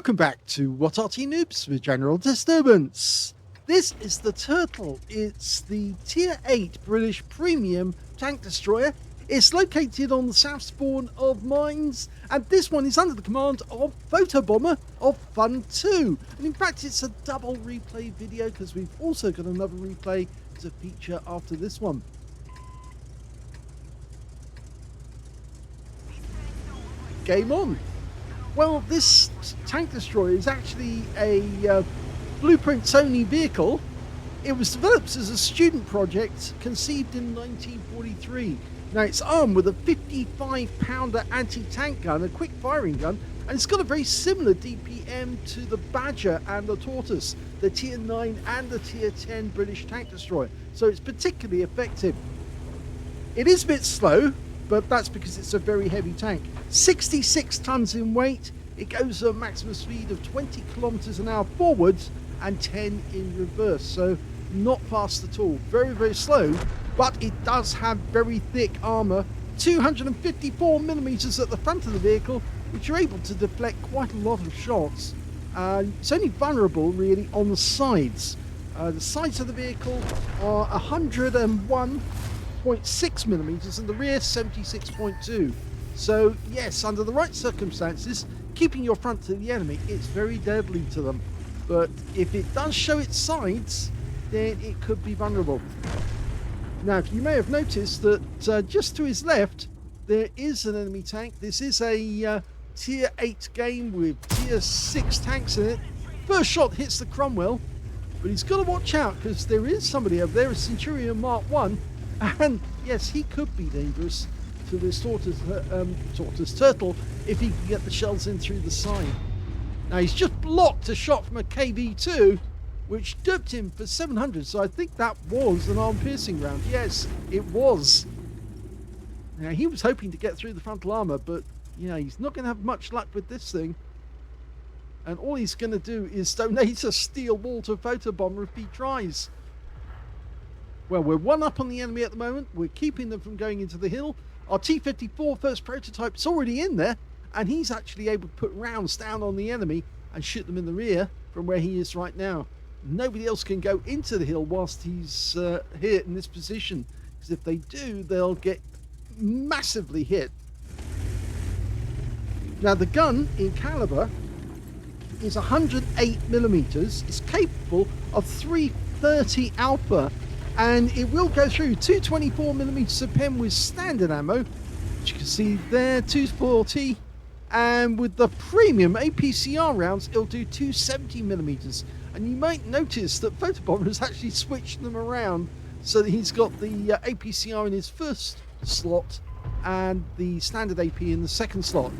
Welcome back to What Arty Noobs with General Disturbance. This is the Turtle. It's the Tier 8 British Premium Tank Destroyer. It's located on the south spawn of Mines, and this one is under the command of Photobomber of FUN2. And in fact, it's a double replay video because we've also got another replay to feature after this one. Game on. Well, this tank destroyer is actually a Blueprint Sony vehicle. It was developed as a student project conceived in 1943. Now, it's armed with a 55-pounder anti-tank gun, a quick firing gun, and it's got a very similar DPM to the Badger and the Tortoise, the Tier 9 and the Tier 10 British tank destroyer. So it's particularly effective. It is a bit slow, but that's because it's a very heavy tank. 66 tons in weight. It goes at a maximum speed of 20 kilometers an hour forwards and 10 in reverse. So not fast at all. Very, very slow, but it does have very thick armor. 254 millimeters at the front of the vehicle, which are able to deflect quite a lot of shots. It's only vulnerable really on the sides. The sides of the vehicle are 101.6 millimeters and the rear 76.2. So yes, under the right circumstances, keeping your front to the enemy, it's very deadly to them. But if it does show its sides, then it could be vulnerable. Now, you may have noticed that just to his left, there is an enemy tank. This is a Tier 8 game with Tier 6 tanks in it. First shot hits the Cromwell, but he's got to watch out because there is somebody over there, a Centurion Mark 1, and yes, he could be dangerous to this tortoise turtle if he can get the shells in through the side. Now, he's just blocked a shot from a KV2, which duped him for 700, so I think that was an arm-piercing round. Yes, it was. Now, he was hoping to get through the frontal armor, but, yeah, he's not going to have much luck with this thing. And all he's going to do is donate a steel wall to Photobomber if he tries. Well, we're one up on the enemy at the moment. We're keeping them from going into the hill. Our T-54 first prototype's already in there, and he's actually able to put rounds down on the enemy and shoot them in the rear from where he is right now. Nobody else can go into the hill whilst he's here in this position, because if they do, they'll get massively hit. Now, the gun in caliber is 108 millimeters. It's capable of 330 alpha, and it will go through 224 millimeters of pen with standard ammo, which you can see there, 240, and with the premium APCR rounds, it'll do 270 millimeters. And you might notice that Photobomber has actually switched them around so that he's got the APCR in his first slot and the standard AP in the second slot.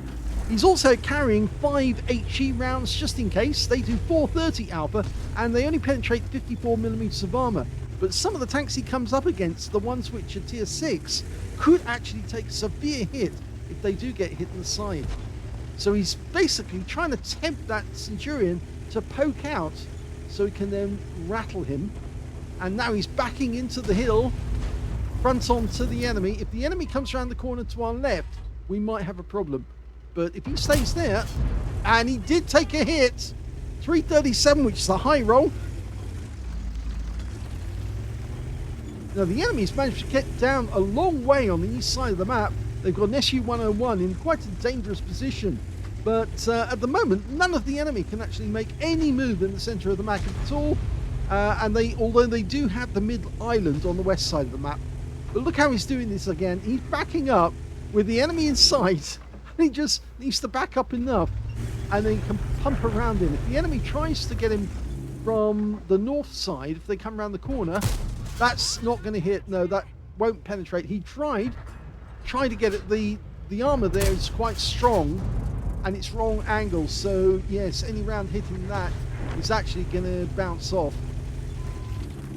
He's also carrying 5 HE rounds just in case. They do 430 alpha and they only penetrate 54 millimeters of armor. But some of the tanks he comes up against, the ones which are Tier 6, could actually take a severe hit if they do get hit in the side. So he's basically trying to tempt that Centurion to poke out so he can then rattle him. And now he's backing into the hill, front on to the enemy. If the enemy comes around the corner to our left, we might have a problem. But if he stays there, and he did take a hit, 337, which is a high roll. Now, the enemy's managed to get down a long way on the east side of the map. They've got an SU-101 in quite a dangerous position. But at the moment, none of the enemy can actually make any move in the centre of the map at all. Although they do have the mid-island on the west side of the map. But look how he's doing this again. He's backing up with the enemy in sight. And he just needs to back up enough. And then he can pump around him. If the enemy tries to get him from the north side, if they come around the corner, that's not going to hit. No, that won't penetrate. He tried to get it. The armour there is quite strong. And it's wrong angle, so yes, any round hitting that is actually going to bounce off.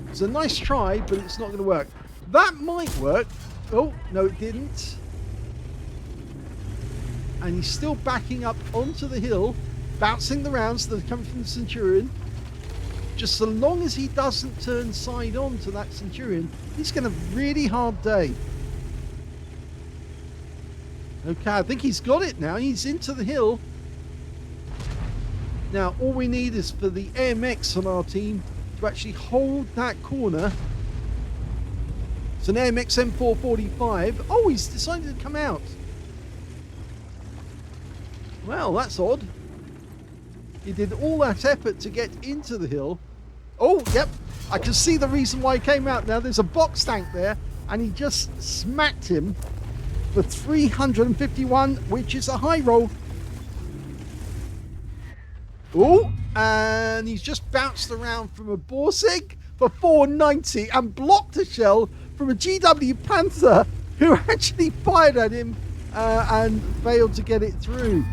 It's a nice try, but it's not going to work. That might work. Oh, no, it didn't. And he's still backing up onto the hill, bouncing the rounds that are coming from the Centurion. Just so long as he doesn't turn side on to that Centurion, he's going to have a really hard day. Okay, I think he's got it now. He's into the hill. Now, all we need is for the AMX on our team to actually hold that corner. It's an AMX M445. Oh, he's decided to come out. Well, that's odd. He did all that effort to get into the hill. Oh, yep. I can see the reason why he came out now. There's a box tank there, and he just smacked him for 351, which is a high roll. Oh, and he's just bounced around from a Borsig for 490 and blocked a shell from a GW Panther who actually fired at him and failed to get it through.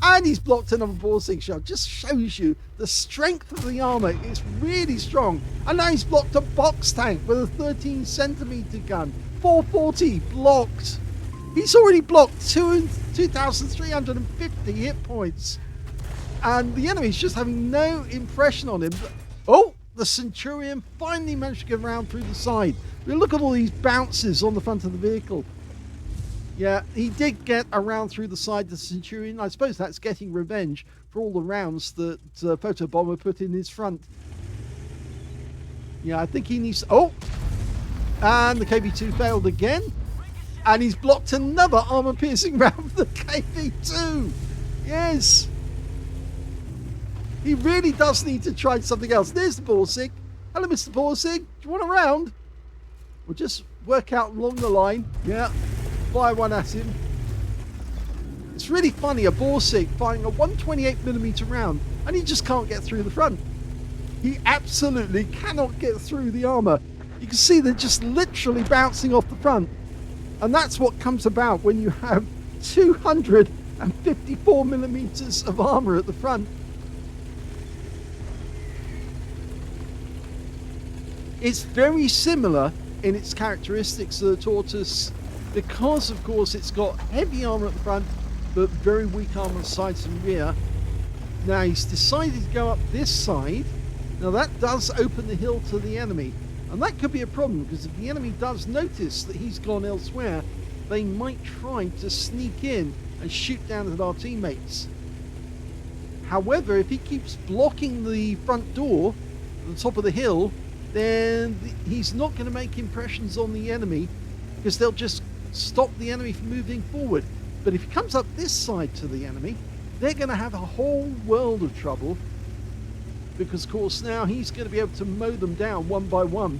And he's blocked another Borsig shell. Just shows you the strength of the armor is really strong. And now he's blocked a box tank with a 13cm gun. 440 blocked. He's already blocked 2,350 hit points. And the enemy's just having no impression on him. Oh, the Centurion finally managed to get around through the side. But look at all these bounces on the front of the vehicle. Yeah, he did get around through the side of the Centurion. I suppose that's getting revenge for all the rounds that Photobomber put in his front. Yeah, I think he needs... Oh! And the KV2 failed again. And he's blocked another armor-piercing round for the KV2. Yes! He really does need to try something else. There's the Borsig. Hello, Mr. Borsig. Do you want a round? We'll just work out along the line. Yeah. Fire one at him. It's really funny, a Borsig firing a 128mm round, and he just can't get through the front. He absolutely cannot get through the armor. You can see they're just literally bouncing off the front. And that's what comes about when you have 254mm of armor at the front. It's very similar in its characteristics to the Tortoise, because of course it's got heavy armor at the front but very weak armor on the sides and rear. Now he's decided to go up this side. Now that does open the hill to the enemy, and that could be a problem, because if the enemy does notice that he's gone elsewhere, they might try to sneak in and shoot down at our teammates. However, if he keeps blocking the front door at the top of the hill, then he's not going to make impressions on the enemy, because they'll just stop the enemy from moving forward. But if he comes up this side to the enemy, they're going to have a whole world of trouble, because of course now he's going to be able to mow them down one by one.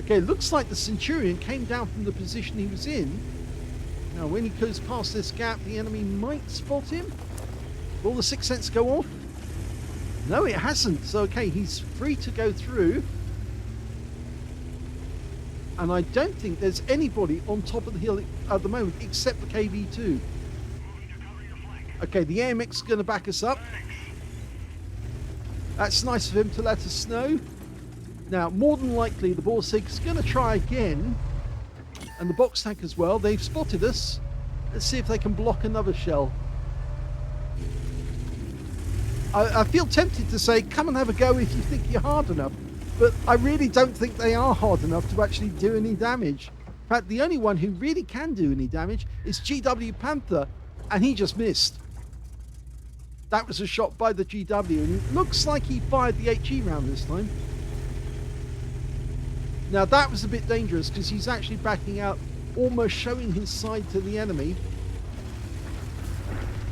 Okay, looks like the Centurion came down from the position he was in. Now when he goes past this gap, the enemy might spot him. Will the sixth sense go off? No, it hasn't. So okay, he's free to go through. And I don't think there's anybody on top of the hill at the moment except the KV2. Okay, the AMX is going to back us up. That's nice of him to let us know. Now, more than likely, the Borsig is going to try again. And the box tank as well. They've spotted us. Let's see if they can block another shell. I feel tempted to say, come and have a go if you think you're hard enough. But I really don't think they are hard enough to actually do any damage. In fact, the only one who really can do any damage is GW Panther, and he just missed. That was a shot by the GW, and it looks like he fired the HE round this time. Now that was a bit dangerous, because he's actually backing out, almost showing his side to the enemy.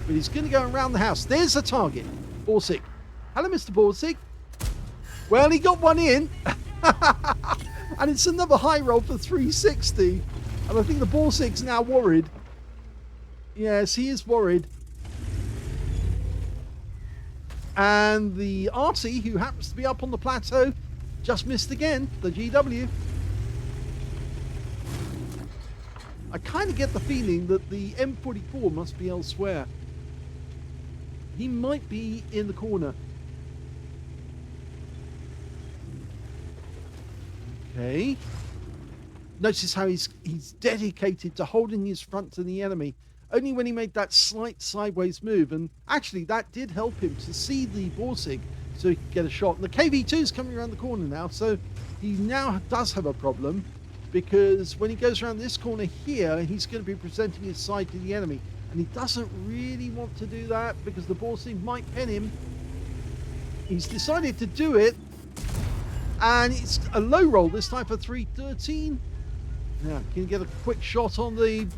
But he's going to go around the house. There's a target. Borsig. Hello, Mr. Borsig. Well, he got one in. And it's another high roll for 360. And I think the Borsig's now worried. Yes, he is worried. And the Arty, who happens to be up on the plateau, just missed again, the GW. I kind of get the feeling that the M44 must be elsewhere. He might be in the corner. Okay. Notice how he's dedicated to holding his front to the enemy. Only when he made that slight sideways move, and actually that did help him to see the Borsig so he could get a shot. And the KV2 is coming around the corner now, so he now does have a problem, because when he goes around this corner here, he's going to be presenting his side to the enemy. And he doesn't really want to do that because the Borsig might pen him. He's decided to do it. And it's a low roll this time for 313. Now, can you get a quick shot on the...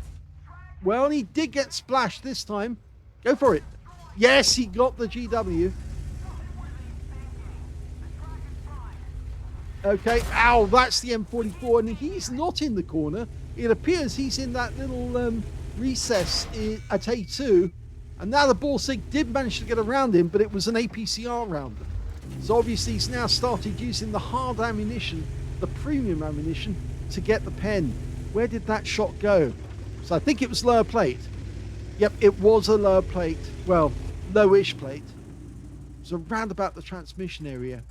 Well, he did get splashed this time. Go for it. Yes, he got the GW. Okay, ow, that's the M44, and he's not in the corner. It appears he's in that little recess at A2, and now the Borsig did manage to get around him, but it was an APCR round. So obviously he's now started using the hard ammunition, the premium ammunition, to get the pen. Where did that shot go? So I think it was lower plate. Yep, it was a lower plate. Well, lowish plate. It was around about the transmission area.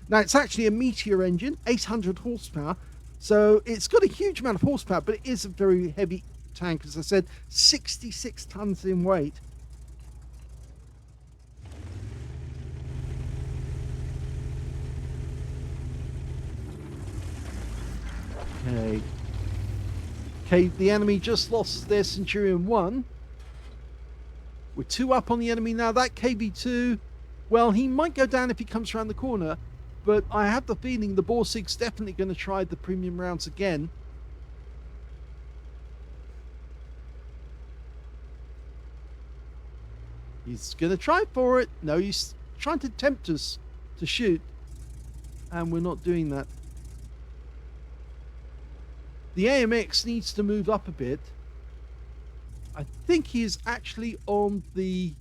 Now, it's actually a Meteor engine, 800 horsepower. So it's got a huge amount of horsepower, but it is a very heavy tank. As I said, 66 tons in weight. Okay, the enemy just lost their Centurion 1. We're 2 up on the enemy now. That KV2, well, he might go down if he comes around the corner. But I have the feeling the Borsig's definitely going to try the premium rounds again. He's going to try for it. No, he's trying to tempt us to shoot. And we're not doing that. The AMX needs to move up a bit. I think he is actually on the...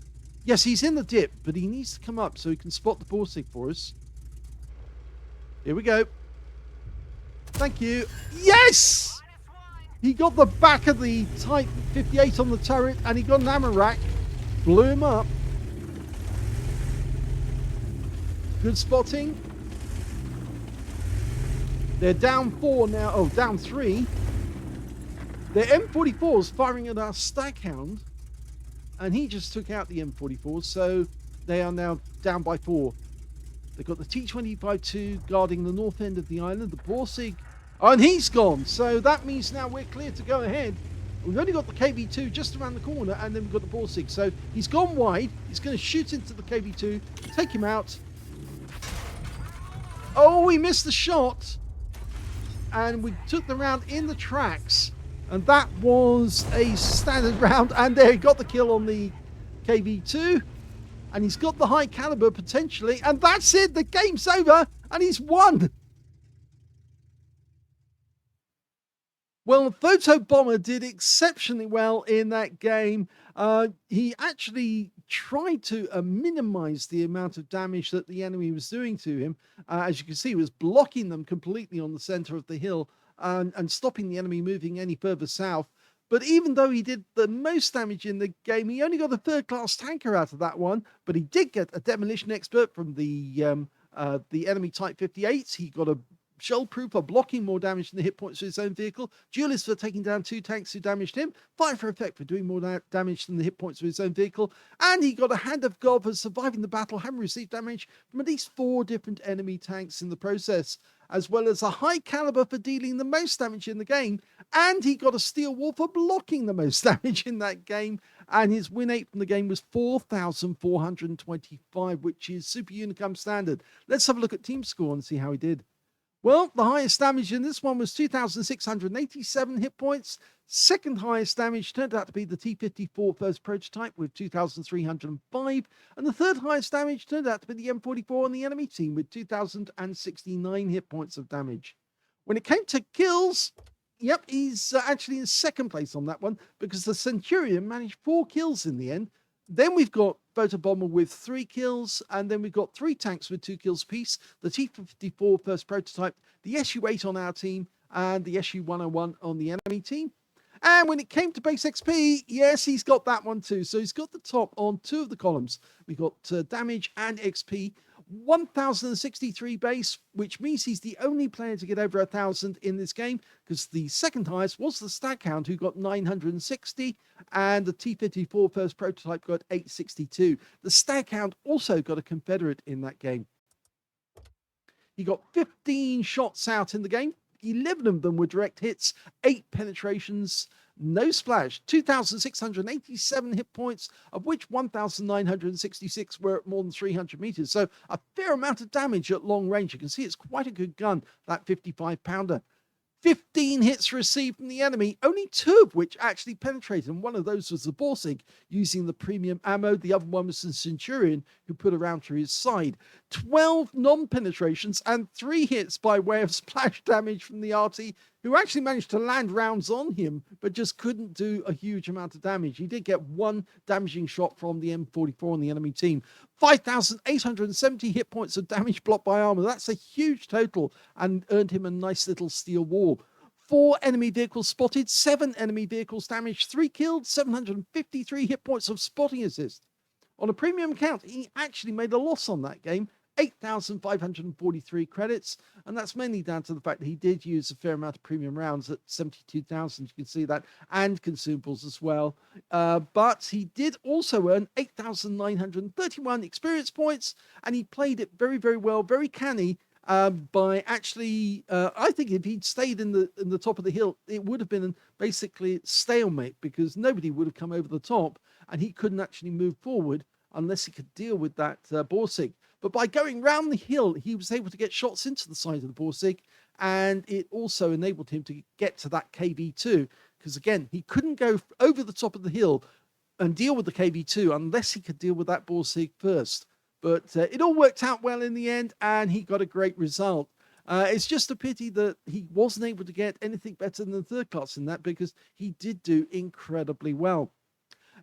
Yes, he's in the dip, but he needs to come up so he can spot the Borsig for us. Here we go. Thank you. Yes! He got the back of the Type 58 on the turret, and he got an ammo rack. Blew him up. Good spotting. They're down 4 now. Oh, down 3. Their M44's firing at our Staghound, and he just took out the M44, so they are now down by 4. They've got the T-25-2 guarding the north end of the island, the Borsig, and he's gone. So that means now we're clear to go ahead. We've only got the KV2 just around the corner, and then we've got the Borsig. So he's gone wide. He's going to shoot into the KV2, take him out. Oh, he missed the shot. And we took the round in the tracks. And that was a standard round. And there he got the kill on the KV2. And he's got the high caliber potentially. And that's it. The game's over. And he's won. Well, Photobomber did exceptionally well in that game. He actually tried to minimize the amount of damage that the enemy was doing to him. As you can see, he was blocking them completely on the center of the hill and stopping the enemy moving any further south. But even though he did the most damage in the game, he only got a third-class tanker out of that one. But he did get a demolition expert from the enemy Type 58. He got a shell-proof for blocking more damage than the hit points to his own vehicle. Duelist for taking down 2 tanks who damaged him. Fire for effect for doing more damage than the hit points to his own vehicle. And he got a Hand of God for surviving the battle, having received damage from at least 4 different enemy tanks in the process, as well as a high caliber for dealing the most damage in the game. And he got a steel wall for blocking the most damage in that game. And his win rate from the game was 4,425, which is Super Unicum standard. Let's have a look at team score and see how he did. Well, the highest damage in this one was 2,687 hit points. Second highest damage turned out to be the T-54 first prototype with 2,305. And the third highest damage turned out to be the M44 on the enemy team with 2,069 hit points of damage. When it came to kills, yep, he's actually in second place on that one because the Centurion managed 4 kills in the end. Then we've got Photobomber with 3 kills, and then we've got 3 tanks with 2 kills apiece. The T-54 first prototype, the SU-8 on our team, and the SU-101 on the enemy team. And when it came to base XP, yes, he's got that one too. So he's got the top on 2 of the columns. We've got damage and XP. 1,063 base, which means he's the only player to get over 1,000 in this game, because the second highest was the Staghound, who got 960, and the T-54 first prototype got 862. The Staghound also got a Confederate in that game. He got 15 shots out in the game. 11 of them were direct hits, 8 penetrations, No splash. 2,687 hit points, of which 1,966 were at more than 300 meters. So a fair amount of damage at long range. You can see it's quite a good gun, that 55-pounder. 15 hits received from the enemy, only 2 of which actually penetrated, and one of those was the Borsig using the premium ammo. The other one was the Centurion, who put around to his side. 12 non-penetrations and 3 hits by way of splash damage from the Arty, who actually managed to land rounds on him, but just couldn't do a huge amount of damage. He did get 1 damaging shot from the M44 on the enemy team. 5,870 hit points of damage blocked by armor. That's a huge total, and earned him a nice little steel wall. 4 enemy vehicles spotted, 7 enemy vehicles damaged, 3 killed, 753 hit points of spotting assist. On a premium account, he actually made a loss on that game, 8,543 credits, and that's mainly down to the fact that he did use a fair amount of premium rounds at 72,000, you can see that, and consumables as well. But he did also earn 8,931 experience points, and he played it very, very well, very canny, by actually, I think if he'd stayed in the top of the hill, it would have been basically stalemate, because nobody would have come over the top, and he couldn't actually move forward unless he could deal with that Borsig. But by going round the hill, he was able to get shots into the side of the Borsig, and it also enabled him to get to that KV2, because again, he couldn't go over the top of the hill and deal with the KV2 unless he could deal with that Borsig first. But it all worked out well in the end, and he got a great result. It's just a pity that he wasn't able to get anything better than the third class in that, because he did do incredibly well.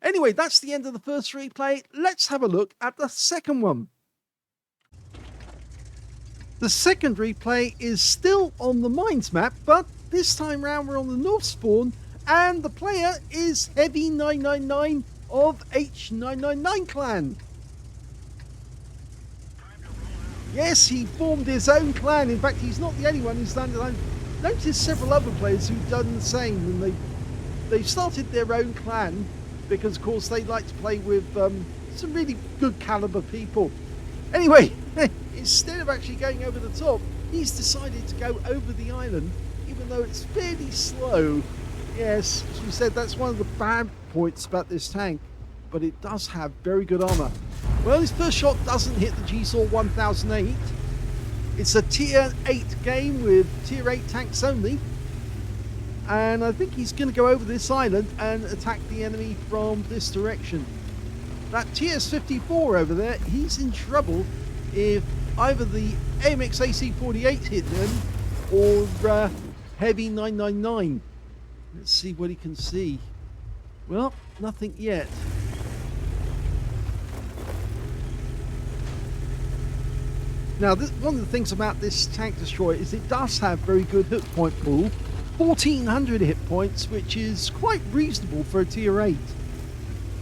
Anyway, that's the end of the first replay. Let's have a look at the second one. The second replay is still on the mines map, but this time round we're on the north spawn, and the player is heavy999 of H999 clan. Yes, he formed his own clan. In fact, he's not the only one who's done it. I've noticed several other players who've done the same, and they've started their own clan because, of course, they like to play with some really good caliber people. Anyway, instead of actually going over the top, he's decided to go over the island, even though it's fairly slow. Yes, as we said, that's one of the bad points about this tank, but it does have very good armor. Well, his first shot doesn't hit the GeForce 1008. It's a tier 8 game with tier 8 tanks only. And I think he's going to go over this island and attack the enemy from this direction. That TS-54 over there, he's in trouble if either the AMX AC-48 hit him or heavy999. Let's see what he can see. Well, nothing yet. Now, one of the things about this tank destroyer is it does have very good hit point pool. 1,400 hit points, which is quite reasonable for a tier 8.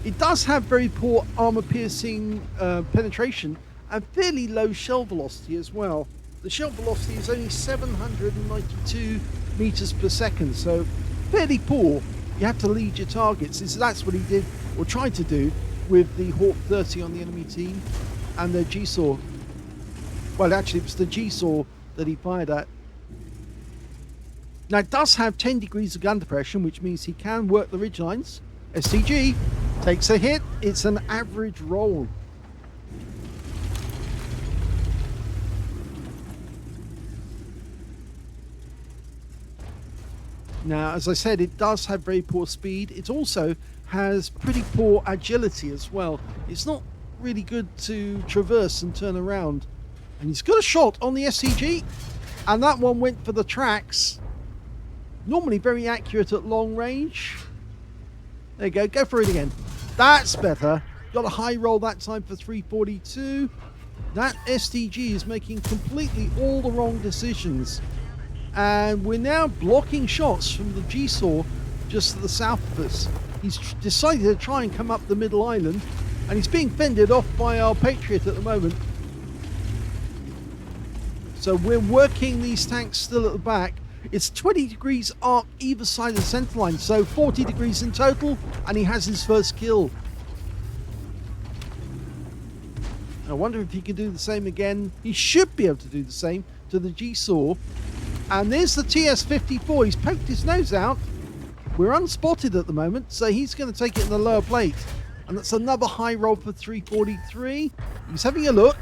It does have very poor armor-piercing penetration and fairly low shell velocity as well. The shell velocity is only 792 meters per second, so fairly poor. You have to lead your targets. That's what he did, or tried to do, with the Hawk 30 on the enemy team and their G-Saw. Well, actually, it was the G-Saw that he fired at. Now, it does have 10 degrees of gun depression, which means he can work the ridgelines. STG takes a hit. It's an average roll. Now, as I said, it does have very poor speed. It also has pretty poor agility as well. It's not really good to traverse and turn around. And he's got a shot on the SCG, and that one went for the tracks. Normally very accurate at long range. There you go, go for it again. That's better. Got a high roll that time for 342. That STG is making completely all the wrong decisions. And we're now blocking shots from the G-Saw just to the south of us. He's decided to try and come up the middle island, and he's being fended off by our Patriot at the moment. So we're working these tanks still at the back. It's 20 degrees arc either side of the center line, so 40 degrees in total, and he has his first kill. I wonder if he can do the same again. He should be able to do the same to the G-Saw. And there's the TS-54. He's poked his nose out. We're unspotted at the moment, so he's going to take it in the lower plate. And that's another high roll for 343. He's having a look,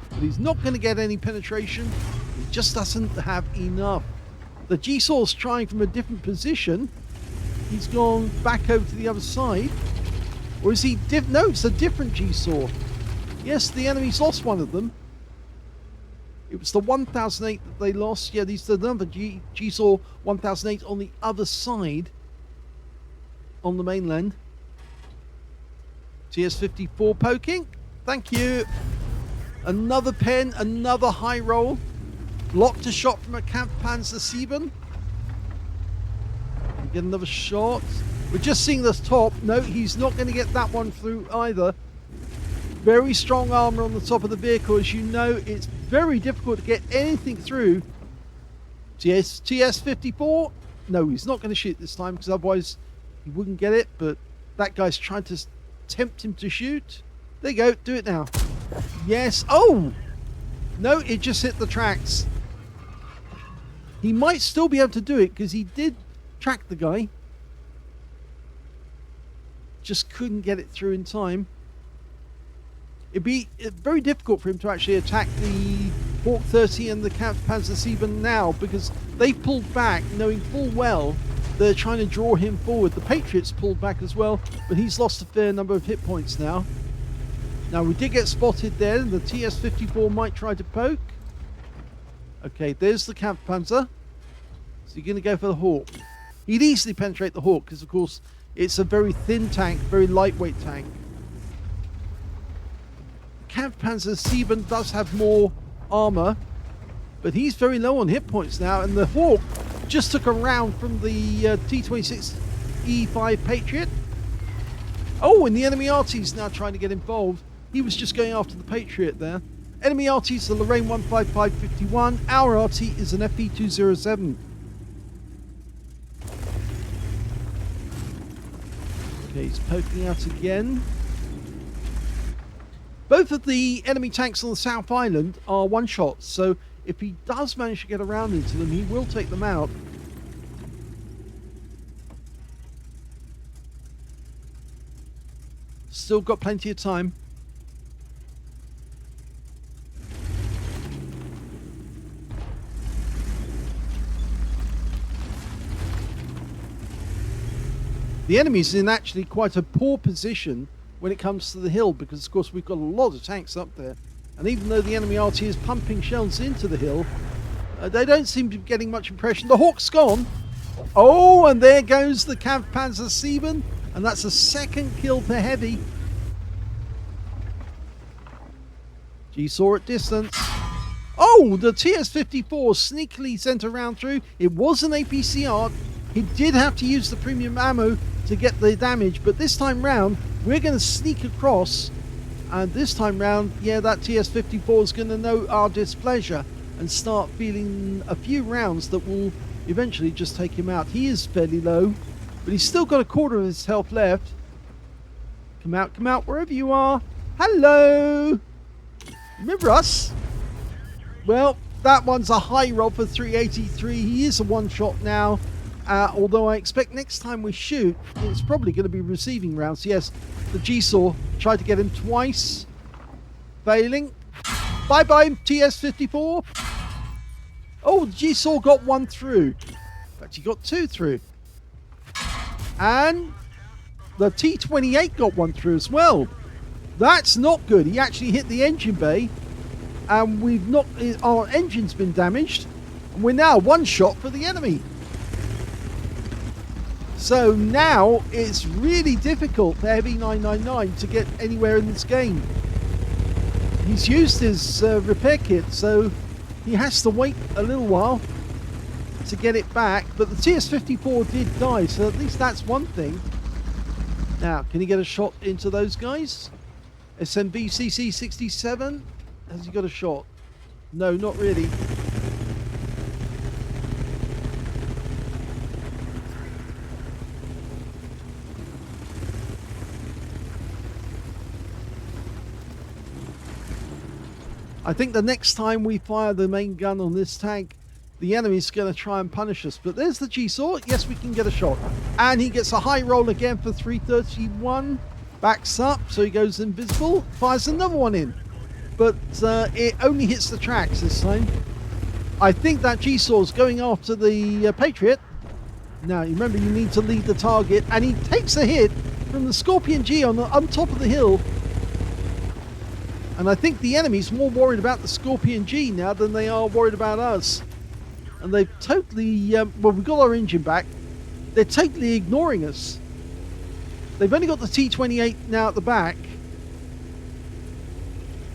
but he's not going to get any penetration. He just doesn't have enough. The G-Saw's trying from a different position. He's gone back over to the other side. Or is he... No, it's a different G-Saw. Yes, the enemy's lost one of them. It was the 1008 that they lost. Yeah, these are another G-Saw 1008 on the other side. On the mainland. TS-54 poking. Thank you. Another pen, another high roll. Blocked a shot from a Kampfpanzer 7. Get another shot. We're just seeing this top. No, he's not going to get that one through either. Very strong armor on the top of the vehicle. As you know, it's very difficult to get anything through. TS-54. No, he's not going to shoot this time because otherwise he wouldn't get it. But that guy's trying to tempt him to shoot. There you go. Do it now. Yes. Oh! No, it just hit the tracks. He might still be able to do it because he did track the guy. Just couldn't get it through in time. It'd be very difficult for him to actually attack the Hawk 30 and the Kampfpanzer 7 now because they pulled back knowing full well they're trying to draw him forward. The Patriots pulled back as well, but he's lost a fair number of hit points now. Now we did get spotted there. The TS-54 might try to poke. Okay, there's the Kampfpanzer. So you're going to go for the Hawk. He'd easily penetrate the Hawk because, of course, it's a very thin tank, very lightweight tank. Kampfpanzer 7 does have more armor, but he's very low on hit points now, and the Hawk just took a round from the T-26E5 Patriot. Oh, and the enemy Arty's now trying to get involved. He was just going after the Patriot there. Enemy Arty's the Lorraine 15551. Our Arty is an FE207. Okay, he's poking out again. Both of the enemy tanks on the South Island are one-shots, so if he does manage to get around into them, he will take them out. Still got plenty of time. The enemy's in actually quite a poor position when it comes to the hill because, of course, we've got a lot of tanks up there. And even though the enemy RT is pumping shells into the hill, they don't seem to be getting much impression. The Hawk's gone. Oh, and there goes the Kampfpanzer 7. And that's a second kill per heavy. G-Saw at distance. Oh, the TS-54 sneakily sent a round through. It was an APCR. He did have to use the premium ammo to get the damage, but this time round, we're going to sneak across. And this time round, yeah, that TS-54 is going to know our displeasure and start feeling a few rounds that will eventually just take him out. He is fairly low, but he's still got a quarter of his health left. Come out, wherever you are. Hello! Remember us? Well, that one's a high roll for 383. He is a one-shot now. Although I expect next time we shoot, it's probably going to be receiving rounds. Yes, the G-Saw tried to get him twice. Failing. Bye-bye, TS-54. Oh, the G-Saw got one through. In fact, he got two through. And the T-28 got one through as well. That's not good. He actually hit the engine bay. And we've not... Our engine's been damaged. And we're now one shot for the enemy. So now it's really difficult for heavy999 to get anywhere in this game. He's used his repair kit, so he has to wait a little while to get it back. But the TS-54 did die, so at least that's one thing. Now, can he get a shot into those guys? SMB CC67? Has he got a shot? No, not really. I think the next time we fire the main gun on this tank, the enemy's going to try and punish us. But there's the G-Saw. Yes, we can get a shot. And he gets a high roll again for 331. Backs up, so he goes invisible. Fires another one in. But it only hits the tracks this time. I think that G-Saw's going after the Patriot. Now, remember, you need to lead the target. And he takes a hit from the Scorpion G on top of the hill. And I think the enemy's more worried about the Scorpion G now than they are worried about us. And they've totally... well, we've got our engine back. They're totally ignoring us. They've only got the T-28 now at the back.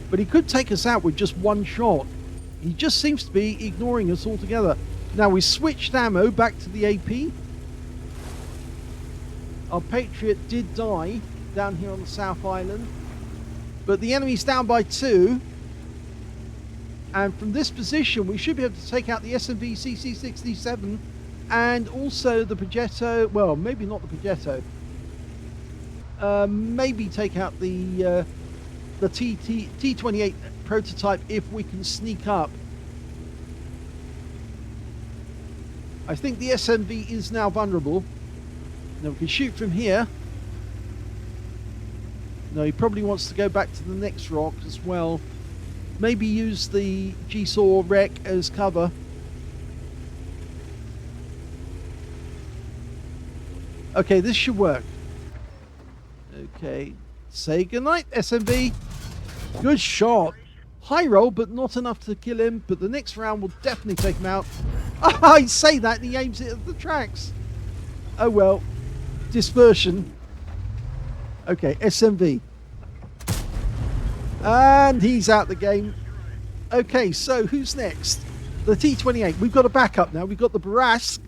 But he could take us out with just one shot. He just seems to be ignoring us altogether. Now, we switched ammo back to the AP. Our Patriot did die down here on the South Island. But the enemy's down by 2. And from this position, we should be able to take out the SMV CC-67 and also the Progetto. Well, maybe not the Progetto. Maybe take out the T-28 prototype if we can sneak up. I think the SMV is now vulnerable. Now we can shoot from here. No, he probably wants to go back to the next rock as well. Maybe use the G-Saw wreck as cover. Okay, this should work. Okay, say goodnight, SMV. Good shot. High roll, but not enough to kill him. But the next round will definitely take him out. I say that and he aims it at the tracks. Oh well. Dispersion. Okay, SMV. And he's out the game. Okay, so who's next? The T-28. We've got a backup now. We've got the Barask.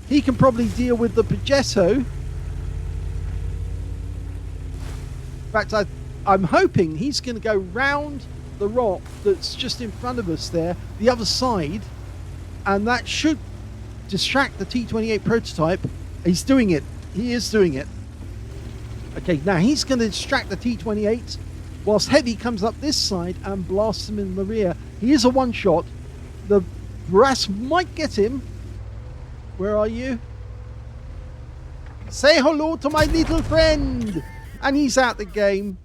He can probably deal with the Progetto. In fact, I'm hoping he's going to go round the rock that's just in front of us there, the other side, and that should distract the T-28 prototype. He's doing it. He is doing it. Okay, now he's going to distract the T-28 whilst Heavy comes up this side and blasts him in the rear. He is a one-shot. The Brass might get him. Where are you? Say hello to my little friend. And he's out the game.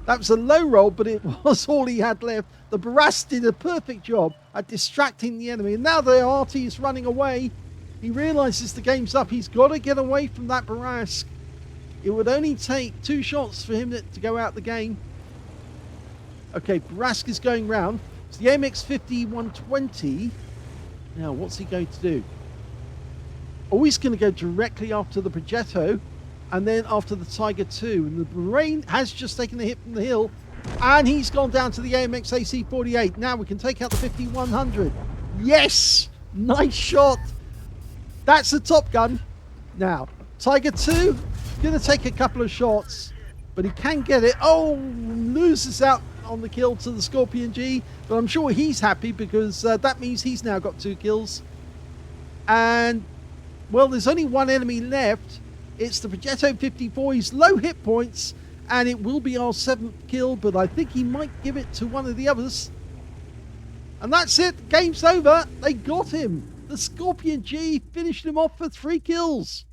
That was a low roll, but it was all he had left. The Brass did a perfect job at distracting the enemy. And now the Arty is running away. He realizes the game's up. He's got to get away from that Barask. It would only take 2 shots for him to go out the game. Okay, Barask is going round. It's the MX-50-120. Now, what's he going to do? Oh, he's going to go directly after the Progetto and then after the Tiger 2. And the Brain has just taken a hit from the hill. And he's gone down to the AMX AC-48. Now we can take out the 50-100. Yes! Nice shot. That's the Top Gun. Now, Tiger 2, going to take a couple of shots, but he can get it. Oh, loses out on the kill to the Scorpion G, but I'm sure he's happy because that means he's now got 2 kills. And, well, there's only one enemy left. It's the Progetto 54. He's low hit points, and it will be our 7th kill, but I think he might give it to one of the others. And that's it. Game's over. They got him. The Scorpion G finished him off for 3 kills.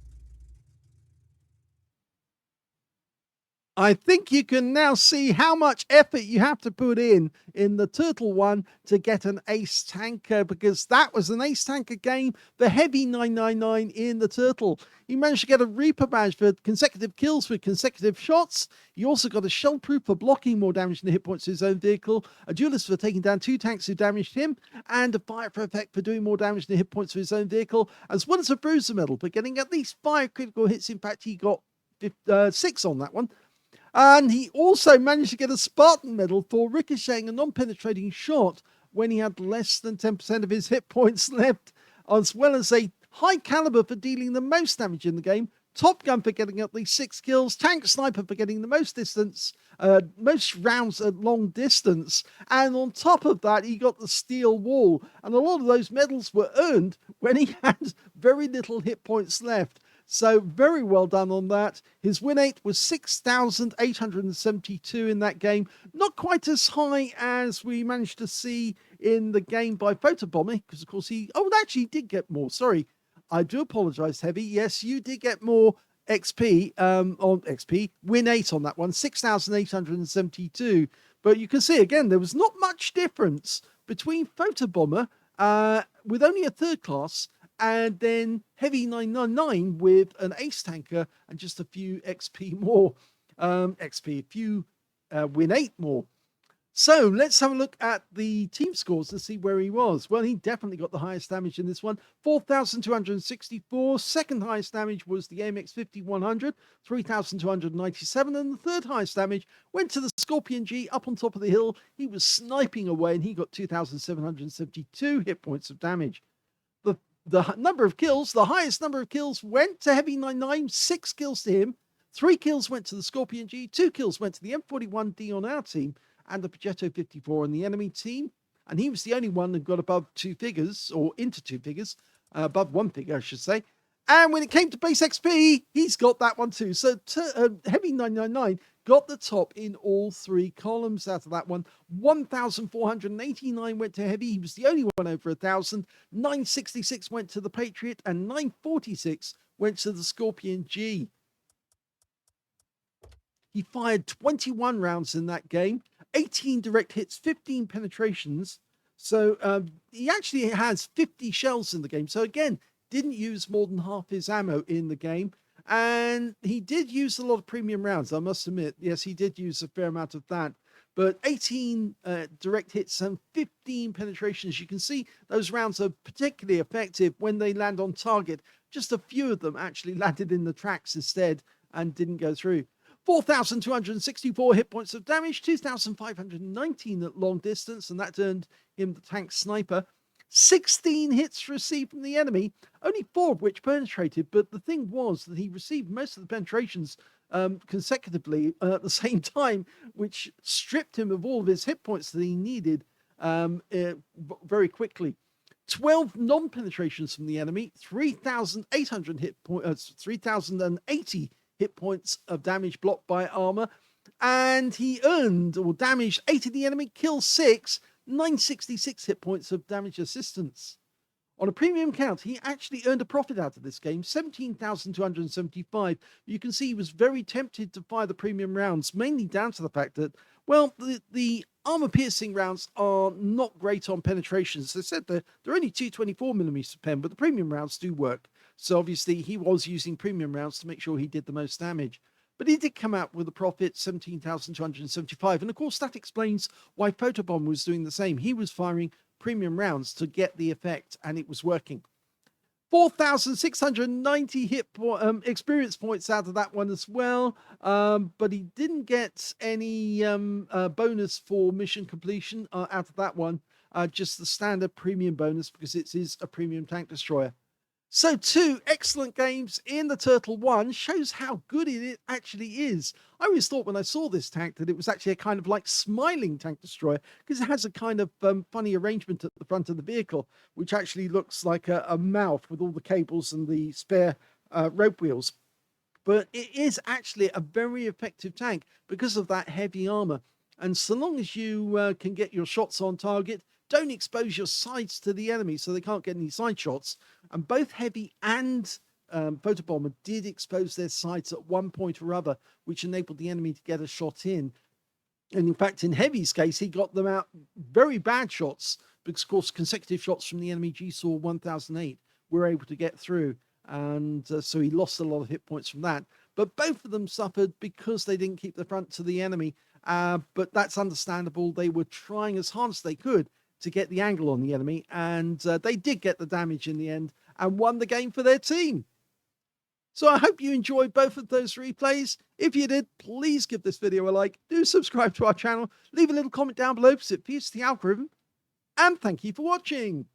I think you can now see how much effort you have to put in the Turtle one to get an ace tanker, because that was an ace tanker game for heavy999 in the Turtle. He managed to get a Reaper badge for consecutive kills with consecutive shots. He also got a shell proof for blocking more damage than the hit points to his own vehicle, a duelist for taking down 2 tanks who damaged him, and a fire effect for doing more damage than the hit points to his own vehicle, as well as a bruiser medal for getting at least 5 critical hits. In fact, he got 6 on that one. And he also managed to get a Spartan medal for ricocheting a non-penetrating shot when he had less than 10% of his hit points left, as well as a high caliber for dealing the most damage in the game, Top Gun for getting at least 6 kills, Tank Sniper for getting the most distance, most rounds at long distance, and on top of that he got the Steel Wall, and a lot of those medals were earned when he had very little hit points left. So very well done on that. His win rate was 6,872 in that game. Not quite as high as we managed to see in the game by Photobomber, because of course he actually did get more. Sorry, I do apologize, Heavy. Yes, you did get more XP on XP. Win 8 on that one, 6,872. But you can see again, there was not much difference between Photobomber with only a third class and then heavy999 with an ace tanker and just a few XP more. A few win 8 more. So let's have a look at the team scores to see where he was. Well, he definitely got the highest damage in this one, 4,264. Second highest damage was the AMX5100, 3,297. And the third highest damage went to the Scorpion G up on top of the hill. He was sniping away and he got 2,772 hit points of damage. The number of kills, the highest number of kills went to heavy999, 6 kills to him. 3 kills went to the Scorpion G, 2 kills went to the M41D on our team, and the Progetto 54 on the enemy team. And he was the only one that got above 2 figures, or into 2 figures, above 1 figure, I should say. And when it came to base XP, he's got that one too. So heavy999 got the top in all 3 columns out of that one. 1,489 went to Heavy. He was the only one over 1,000. 966 went to the Patriot, and 946 went to the Scorpion G. He fired 21 rounds in that game, 18 direct hits, 15 penetrations. So he actually has 50 shells in the game. So again, didn't use more than half his ammo in the game. And he did use a lot of premium rounds, I must admit. Yes, he did use a fair amount of that. But 18 direct hits and 15 penetrations. You can see those rounds are particularly effective when they land on target. Just a few of them actually landed in the tracks instead and didn't go through. 4,264 hit points of damage, 2,519 at long distance, and that earned him the tank sniper. 16 hits received from the enemy, only 4 of which penetrated, but the thing was that he received most of the penetrations consecutively at the same time, which stripped him of all of his hit points that he needed very quickly. 12 non-penetrations from the enemy, 3,080 hit points of damage blocked by armor, and he earned or damaged 8 of the enemy, killed 6, 966 hit points of damage assistance. On a premium count, he actually earned a profit out of this game, 17,275. You can see he was very tempted to fire the premium rounds, mainly down to the fact that, well, the armor-piercing rounds are not great on penetrations. As I said, they're only 224mm pen, but the premium rounds do work. So obviously, he was using premium rounds to make sure he did the most damage. But he did come out with a profit, 17,275. And of course, that explains why Photobomber was doing the same. He was firing premium rounds to get the effect, and it was working. 4,690 experience points out of that one as well. But he didn't get any bonus for mission completion out of that one. Just the standard premium bonus because it is a premium tank destroyer. So 2 excellent games in the Turtle 1 shows how good it actually is. I always thought when I saw this tank that it was actually a kind of like smiling tank destroyer because it has a kind of funny arrangement at the front of the vehicle, which actually looks like a mouth with all the cables and the spare rope wheels. But it is actually a very effective tank because of that heavy armor. And so long as you can get your shots on target, don't expose your sides to the enemy so they can't get any side shots. And both Heavy and Photobomber did expose their sides at one point or other, which enabled the enemy to get a shot in. And in fact, in Heavy's case, he got them out very bad shots because, of course, consecutive shots from the enemy GSAW 1008 were able to get through. And so he lost a lot of hit points from that. But both of them suffered because they didn't keep the front to the enemy. But that's understandable. They were trying as hard as they could to get the angle on the enemy, and they did get the damage in the end and won the game for their team. So I hope you enjoyed both of those replays. If you did, please give this video a like, do subscribe to our channel, leave a little comment down below because it feeds the algorithm, and thank you for watching.